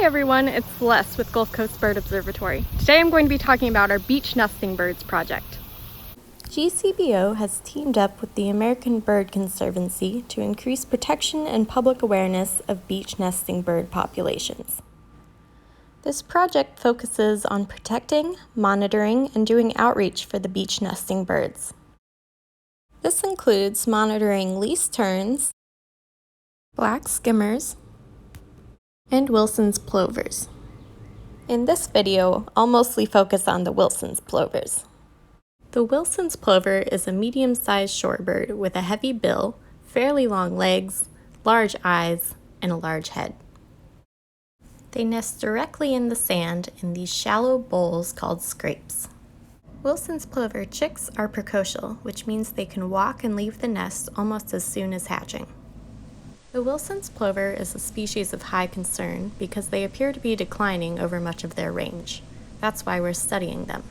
everyone, it's Celeste with Gulf Coast Bird Observatory. Today I'm going to be talking about our beach nesting birds project. GCBO has teamed up with the American Bird Conservancy to increase protection and public awareness of beach nesting bird populations. This project focuses on protecting, monitoring, and doing outreach for the beach nesting birds. This includes monitoring least terns, black skimmers, and Wilson's plovers. In this video, I'll mostly focus on the Wilson's plovers. The Wilson's plover is a medium-sized shorebird with a heavy bill, fairly long legs, large eyes, and a large head. They nest directly in the sand in these shallow bowls called scrapes. Wilson's plover chicks are precocial, which means they can walk and leave the nest almost as soon as hatching. The Wilson's plover is a species of high concern because they appear to be declining over much of their range. That's why we're studying them.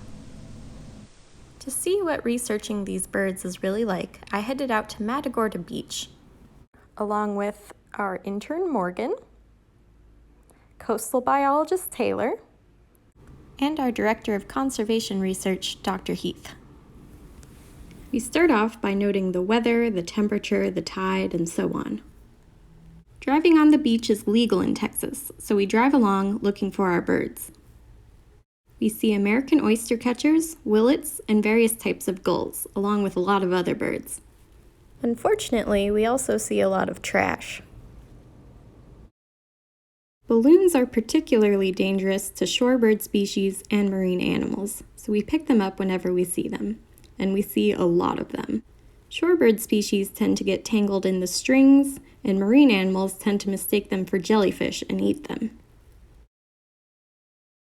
To see what researching these birds is really like, I headed out to Matagorda Beach, along with our intern Morgan, coastal biologist Taylor, and our director of conservation research, Dr. Heath. We start off by noting the weather, the temperature, the tide, and so on. Driving on the beach is legal in Texas, so we drive along looking for our birds. We see American oyster catchers, willets, and various types of gulls, along with a lot of other birds. Unfortunately, we also see a lot of trash. Balloons are particularly dangerous to shorebird species and marine animals, so we pick them up whenever we see them, and we see a lot of them. Shorebird species tend to get tangled in the strings, and marine animals tend to mistake them for jellyfish and eat them.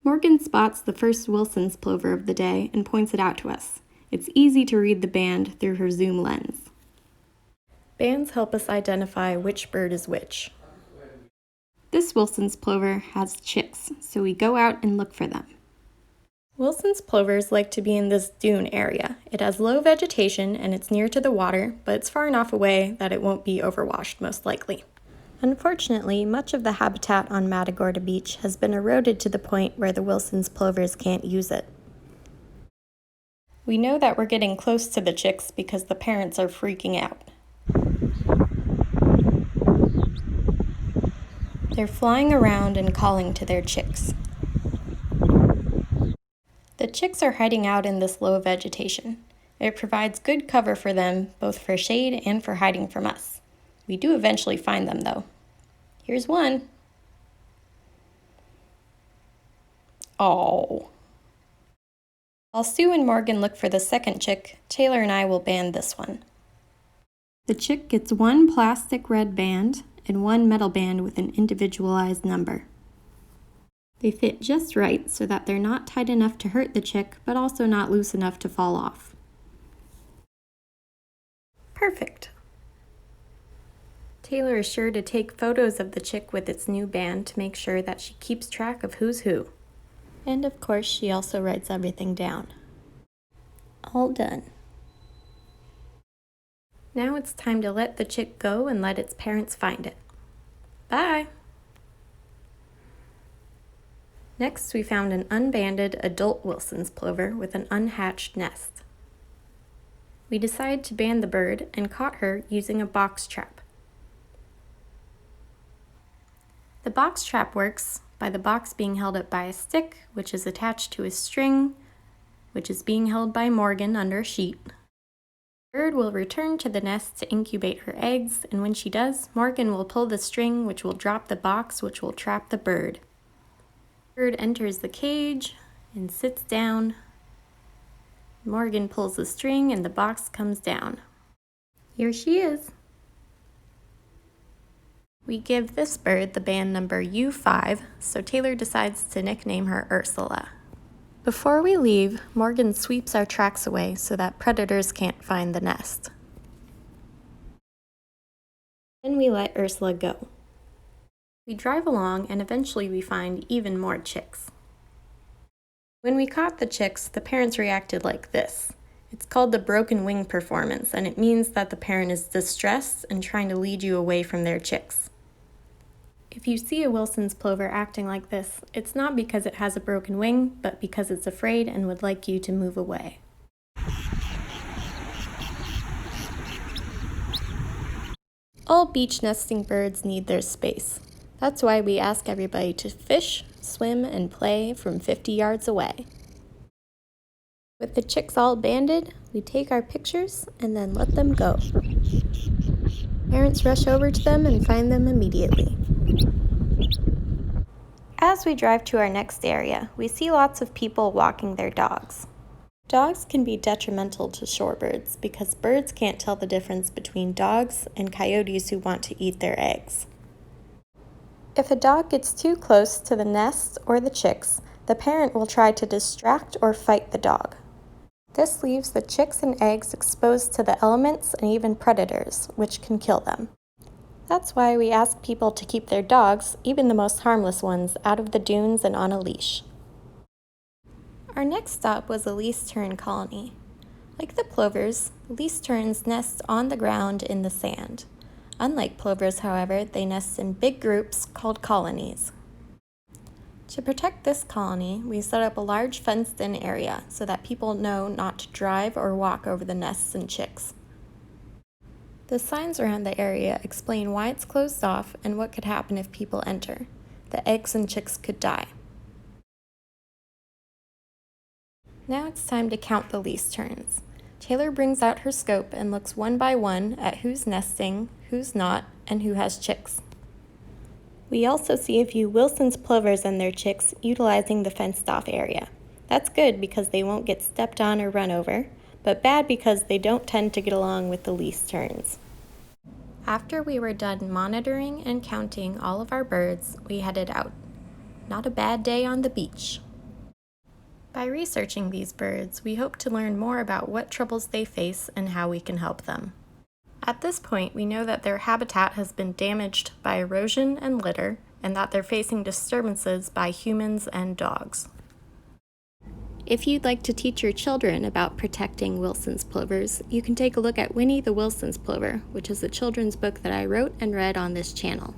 Morgan spots the first Wilson's plover of the day and points it out to us. It's easy to read the band through her zoom lens. Bands help us identify which bird is which. This Wilson's plover has chicks, so we go out and look for them. Wilson's plovers like to be in this dune area. It has low vegetation and it's near to the water, but it's far enough away that it won't be overwashed most likely. Unfortunately, much of the habitat on Matagorda Beach has been eroded to the point where the Wilson's plovers can't use it. We know that we're getting close to the chicks because the parents are freaking out. They're flying around and calling to their chicks. The chicks are hiding out in this low vegetation. It provides good cover for them, both for shade and for hiding from us. We do eventually find them, though. Here's one. Oh. While Sue and Morgan look for the second chick, Taylor and I will band this one. The chick gets one plastic red band and one metal band with an individualized number. They fit just right so that they're not tight enough to hurt the chick, but also not loose enough to fall off. Perfect. Taylor is sure to take photos of the chick with its new band to make sure that she keeps track of who's who. And of course, she also writes everything down. All done. Now it's time to let the chick go and let its parents find it. Bye! Next, we found an unbanded adult Wilson's plover with an unhatched nest. We decided to band the bird and caught her using a box trap. The box trap works by the box being held up by a stick, which is attached to a string, which is being held by Morgan under a sheet. The bird will return to the nest to incubate her eggs, and when she does, Morgan will pull the string, which will drop the box, which will trap the bird. The bird enters the cage and sits down. Morgan pulls the string and the box comes down. Here she is. We give this bird the band number U5, so Taylor decides to nickname her Ursula. Before we leave, Morgan sweeps our tracks away so that predators can't find the nest. Then we let Ursula go. We drive along and eventually we find even more chicks. When we caught the chicks, the parents reacted like this. It's called the broken wing performance, and it means that the parent is distressed and trying to lead you away from their chicks. If you see a Wilson's plover acting like this, it's not because it has a broken wing, but because it's afraid and would like you to move away. All beach nesting birds need their space. That's why we ask everybody to fish, swim, and play from 50 yards away. With the chicks all banded, we take our pictures and then let them go. Parents rush over to them and find them immediately. As we drive to our next area, we see lots of people walking their dogs. Dogs can be detrimental to shorebirds because birds can't tell the difference between dogs and coyotes who want to eat their eggs. If a dog gets too close to the nest or the chicks, the parent will try to distract or fight the dog. This leaves the chicks and eggs exposed to the elements and even predators, which can kill them. That's why we ask people to keep their dogs, even the most harmless ones, out of the dunes and on a leash. Our next stop was a least tern colony. Like the plovers, least terns nest on the ground in the sand. Unlike plovers, however, they nest in big groups called colonies. To protect this colony, we set up a large fenced-in area so that people know not to drive or walk over the nests and chicks. The signs around the area explain why it's closed off and what could happen if people enter. The eggs and chicks could die. Now it's time to count the least terns. Taylor brings out her scope and looks one by one at who's nesting, who's not, and who has chicks. We also see a few Wilson's plovers and their chicks utilizing the fenced-off area. That's good because they won't get stepped on or run over, but bad because they don't tend to get along with the least terns. After we were done monitoring and counting all of our birds, we headed out. Not a bad day on the beach. By researching these birds, we hope to learn more about what troubles they face and how we can help them. At this point, we know that their habitat has been damaged by erosion and litter, and that they're facing disturbances by humans and dogs. If you'd like to teach your children about protecting Wilson's plovers, you can take a look at Winnie the Wilson's Plover, which is a children's book that I wrote and read on this channel.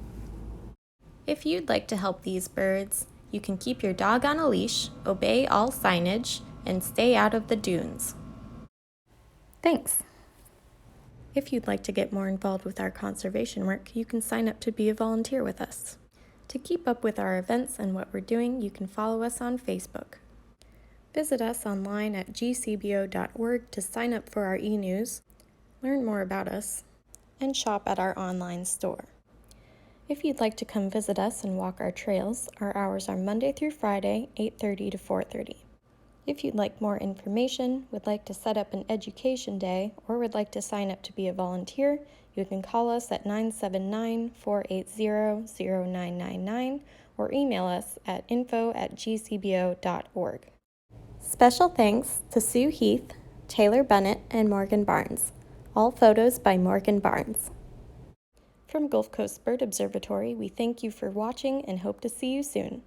If you'd like to help these birds, you can keep your dog on a leash, obey all signage, and stay out of the dunes. Thanks! If you'd like to get more involved with our conservation work, you can sign up to be a volunteer with us. To keep up with our events and what we're doing, you can follow us on Facebook. Visit us online at gcbo.org to sign up for our e-news, learn more about us, and shop at our online store. If you'd like to come visit us and walk our trails, our hours are Monday through Friday, 8:30 to 4:30. If you'd like more information, would like to set up an education day, or would like to sign up to be a volunteer, you can call us at 979-480-0999 or email us at info@gcbo.org. Special thanks to Sue Heath, Taylor Bennett, and Morgan Barnes. All photos by Morgan Barnes. From Gulf Coast Bird Observatory, we thank you for watching and hope to see you soon.